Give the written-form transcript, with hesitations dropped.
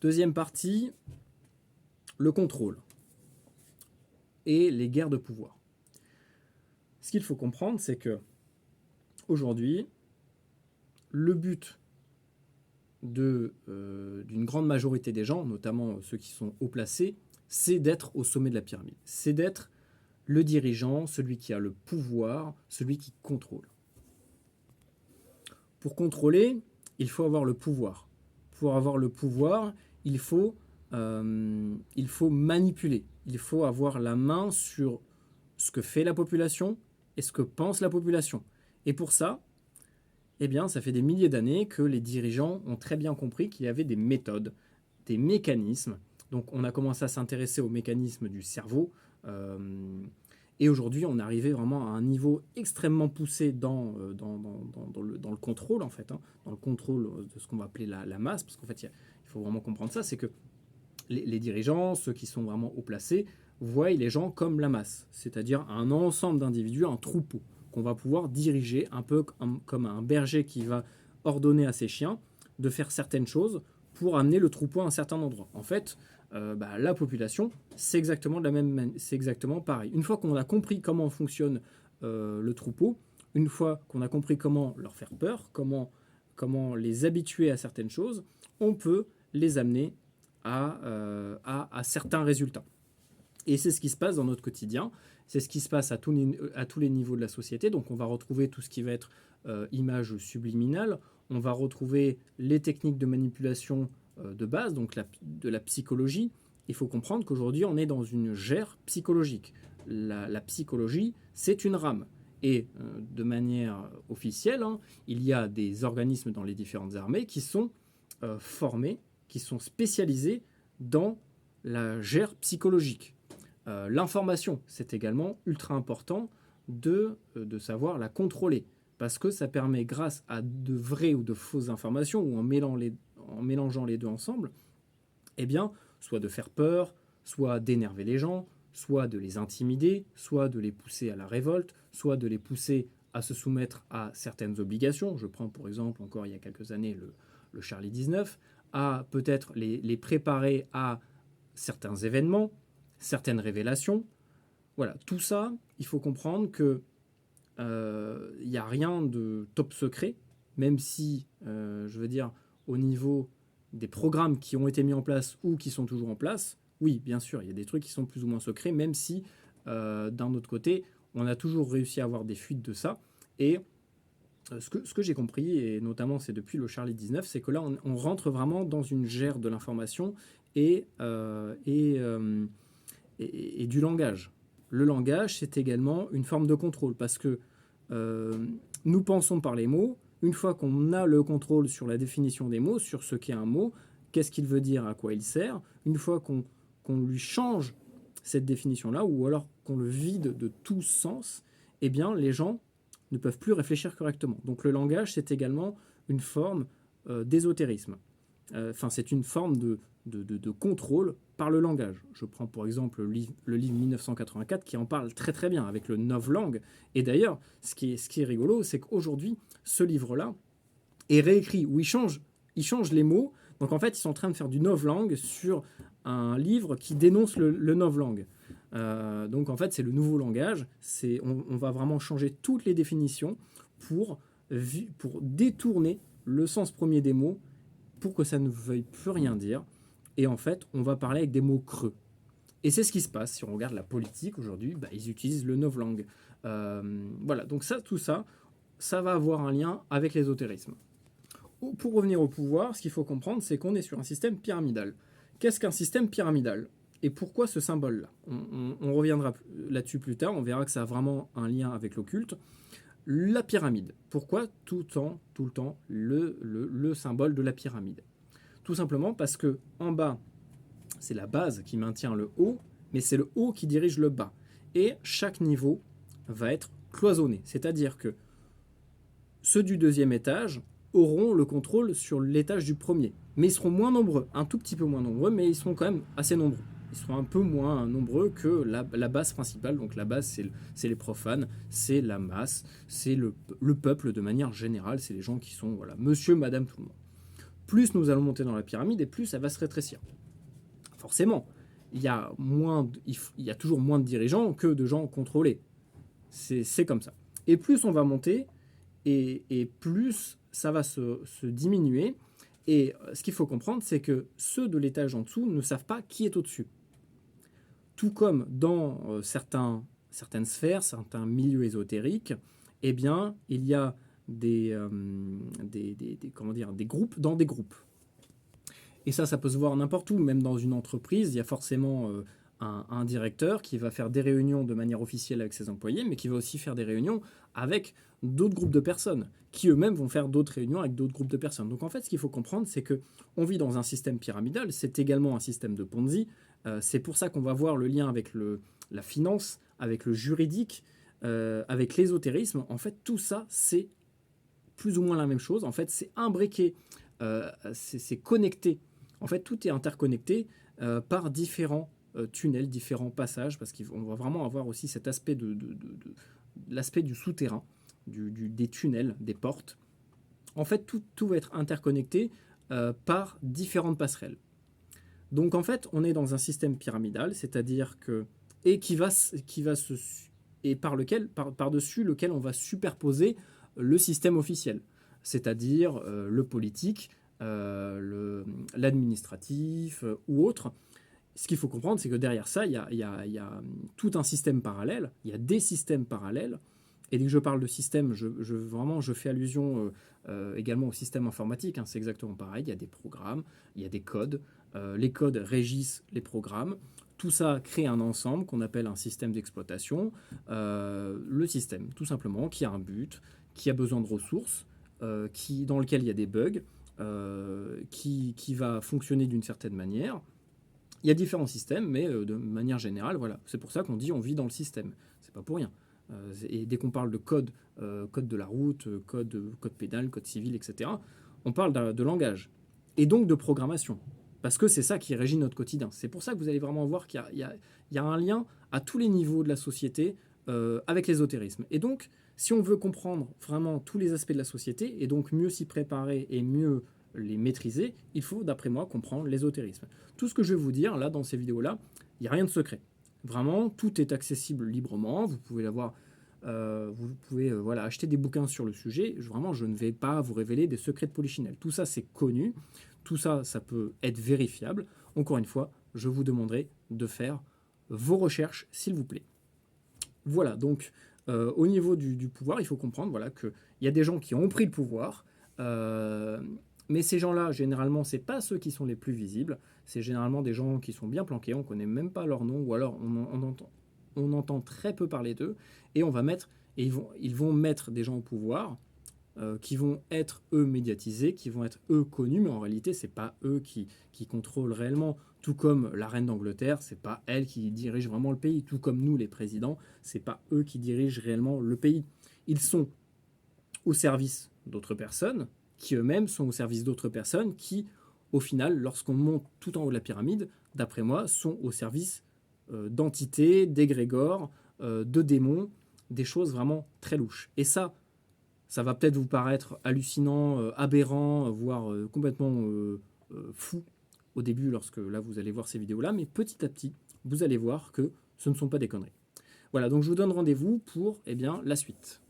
Deuxième partie, le contrôle et les guerres de pouvoir. Ce qu'il faut comprendre, c'est que aujourd'hui, le but d'une grande majorité des gens, notamment ceux qui sont haut placés, c'est d'être au sommet de la pyramide. C'est d'être le dirigeant, celui qui a le pouvoir, celui qui contrôle. Pour contrôler, il faut avoir le pouvoir. Pour avoir le pouvoir, il faut manipuler. Il faut avoir la main sur ce que fait la population et ce que pense la population. Et pour ça, eh bien, ça fait des milliers d'années que les dirigeants ont très bien compris qu'il y avait des méthodes, des mécanismes. Donc on a commencé à s'intéresser aux mécanismes du cerveau. Et aujourd'hui, on est arrivé vraiment à un niveau extrêmement poussé dans le contrôle, en fait, hein, dans le contrôle de ce qu'on va appeler la masse. Parce qu'en fait, il faut vraiment comprendre ça, c'est que les dirigeants, ceux qui sont vraiment haut placés, voient les gens comme la masse, c'est-à-dire un ensemble d'individus, un troupeau, qu'on va pouvoir diriger un peu comme un berger qui va ordonner à ses chiens de faire certaines choses pour amener le troupeau à un certain endroit. En fait, la population, c'est exactement pareil. Une fois qu'on a compris comment fonctionne le troupeau, une fois qu'on a compris comment leur faire peur, comment les habituer à certaines choses, on peut les amener à certains résultats. Et c'est ce qui se passe dans notre quotidien, c'est ce qui se passe à tous les niveaux de la société. Donc on va retrouver tout ce qui va être image subliminale, on va retrouver les techniques de manipulation de base, donc de la psychologie. Il faut comprendre qu'aujourd'hui on est dans une guerre psychologique. La psychologie, c'est une rame. Et de manière officielle, hein, il y a des organismes dans les différentes armées qui sont formés, qui sont spécialisés dans la guerre psychologique. L'information, c'est également ultra important de savoir la contrôler, parce que ça permet, grâce à de vraies ou de fausses informations, ou en mélangeant les deux ensemble, eh bien, soit de faire peur, soit d'énerver les gens, soit de les intimider, soit de les pousser à la révolte, soit de les pousser à se soumettre à certaines obligations. Je prends pour exemple, encore il y a quelques années, le Charlie 19, à peut-être les préparer à certains événements, certaines révélations. Voilà, tout ça, il faut comprendre que n'y a rien de top secret, même si, je veux dire, au niveau des programmes qui ont été mis en place ou qui sont toujours en place, oui, bien sûr, il y a des trucs qui sont plus ou moins secrets, même si, d'un autre côté, on a toujours réussi à avoir des fuites de ça. Et ce que j'ai compris, et notamment c'est depuis le Charlie 19, c'est que là, on rentre vraiment dans une guerre de l'information et du langage. Le langage, c'est également une forme de contrôle, parce que nous pensons par les mots. Une fois qu'on a le contrôle sur la définition des mots, sur ce qu'est un mot, qu'est-ce qu'il veut dire, à quoi il sert, une fois qu'on lui change cette définition-là, ou alors qu'on le vide de tout sens, eh bien, les gens ne peuvent plus réfléchir correctement. Donc le langage, c'est également une forme d'ésotérisme. C'est une forme de contrôle par le langage. Je prends pour exemple le livre 1984 qui en parle très très bien avec le novlangue. Et d'ailleurs, ce qui est rigolo, c'est qu'aujourd'hui, ce livre-là est réécrit, où il change les mots. Donc en fait, ils sont en train de faire du novlangue sur un livre qui dénonce le novlangue. Donc en fait, c'est le nouveau langage. On va vraiment changer toutes les définitions pour détourner le sens premier des mots, pour que ça ne veuille plus rien dire. Et en fait, on va parler avec des mots creux. Et c'est ce qui se passe. Si on regarde la politique aujourd'hui, ils utilisent le novlangue. Voilà, donc tout ça va avoir un lien avec l'ésotérisme. Pour revenir au pouvoir, ce qu'il faut comprendre, c'est qu'on est sur un système pyramidal. Qu'est-ce qu'un système pyramidal ? Et pourquoi ce symbole-là ? On reviendra là-dessus plus tard, on verra que ça a vraiment un lien avec l'occulte. La pyramide. Pourquoi tout le temps le symbole de la pyramide ? Tout simplement parce que en bas, c'est la base qui maintient le haut, mais c'est le haut qui dirige le bas. Et chaque niveau va être cloisonné. C'est-à-dire que ceux du deuxième étage auront le contrôle sur l'étage du premier. Mais ils seront moins nombreux, un tout petit peu moins nombreux, mais ils seront quand même assez nombreux. Ils seront un peu moins nombreux que la base principale. Donc la base, c'est les profanes, c'est la masse, c'est le peuple de manière générale, c'est les gens qui sont, voilà, monsieur, madame, tout le monde. plus nous allons monter dans la pyramide et plus ça va se rétrécir. Forcément, il y a toujours moins de dirigeants que de gens contrôlés. C'est comme ça. Et plus on va monter, et plus ça va se diminuer. Et ce qu'il faut comprendre, c'est que ceux de l'étage en dessous ne savent pas qui est au-dessus. Tout comme dans certaines sphères, certains milieux ésotériques, eh bien, il y a des groupes dans des groupes. Et ça peut se voir n'importe où, même dans une entreprise, il y a forcément un directeur qui va faire des réunions de manière officielle avec ses employés, mais qui va aussi faire des réunions avec d'autres groupes de personnes, qui eux-mêmes vont faire d'autres réunions avec d'autres groupes de personnes. Donc en fait, ce qu'il faut comprendre, c'est qu'on vit dans un système pyramidal, c'est également un système de Ponzi. C'est pour ça qu'on va voir le lien avec la finance, avec le juridique, avec l'ésotérisme. En fait, tout ça, c'est plus ou moins la même chose. En fait, c'est imbriqué, c'est connecté. En fait, tout est interconnecté par différents tunnels, différents passages, parce qu'on va vraiment avoir aussi cet aspect l'aspect du souterrain, des tunnels, des portes. En fait, tout va être interconnecté par différentes passerelles. Donc en fait, on est dans un système pyramidal, c'est-à-dire que par-dessus lequel on va superposer le système officiel, c'est-à-dire le politique, l'administratif ou autre. Ce qu'il faut comprendre, c'est que derrière ça, il y a tout un système parallèle, il y a des systèmes parallèles. Et dès que je parle de système, je fais allusion également au système informatique. Hein, c'est exactement pareil, il y a des programmes, il y a des codes. Les codes régissent les programmes. Tout ça crée un ensemble qu'on appelle un système d'exploitation. Le système, tout simplement, qui a un but, qui a besoin de ressources, dans lequel il y a des bugs, qui va fonctionner d'une certaine manière. Il y a différents systèmes, mais de manière générale, voilà. C'est pour ça qu'on dit on vit dans le système. C'est pas pour rien. Et dès qu'on parle de code, code de la route, code pénal, code civil, etc., on parle de langage. Et donc de programmation. Parce que c'est ça qui régit notre quotidien. C'est pour ça que vous allez vraiment voir qu'il y a un lien à tous les niveaux de la société avec l'ésotérisme. Et donc, si on veut comprendre vraiment tous les aspects de la société, et donc mieux s'y préparer et mieux les maîtriser, il faut, d'après moi, comprendre l'ésotérisme. Tout ce que je vais vous dire, là, dans ces vidéos-là, il n'y a rien de secret. Vraiment, tout est accessible librement. Vous pouvez l'avoir... vous pouvez acheter des bouquins sur le sujet. Vraiment, je ne vais pas vous révéler des secrets de Polichinelle. Tout ça, c'est connu. Tout ça, ça peut être vérifiable. Encore une fois, je vous demanderai de faire vos recherches, s'il vous plaît. Voilà, donc, au niveau du pouvoir, il faut comprendre qu'il y a des gens qui ont pris le pouvoir. Mais ces gens-là, généralement, ce n'est pas ceux qui sont les plus visibles. C'est généralement des gens qui sont bien planqués, on ne connaît même pas leur nom, ou alors on entend très peu parler d'eux. Et ils vont mettre des gens au pouvoir qui vont être, eux, médiatisés, qui vont être, eux, connus, mais en réalité, ce n'est pas eux qui contrôlent réellement. Tout comme la reine d'Angleterre, ce n'est pas elle qui dirige vraiment le pays. Tout comme nous, les présidents, ce n'est pas eux qui dirigent réellement le pays. Ils sont au service d'autres personnes, qui eux-mêmes sont au service d'autres personnes qui, au final, lorsqu'on monte tout en haut de la pyramide, d'après moi, sont au service d'entités, d'égrégores, de démons, des choses vraiment très louches. Et ça va peut-être vous paraître hallucinant, aberrant, voire complètement fou au début lorsque là vous allez voir ces vidéos-là, mais petit à petit, vous allez voir que ce ne sont pas des conneries. Voilà, donc je vous donne rendez-vous pour la suite.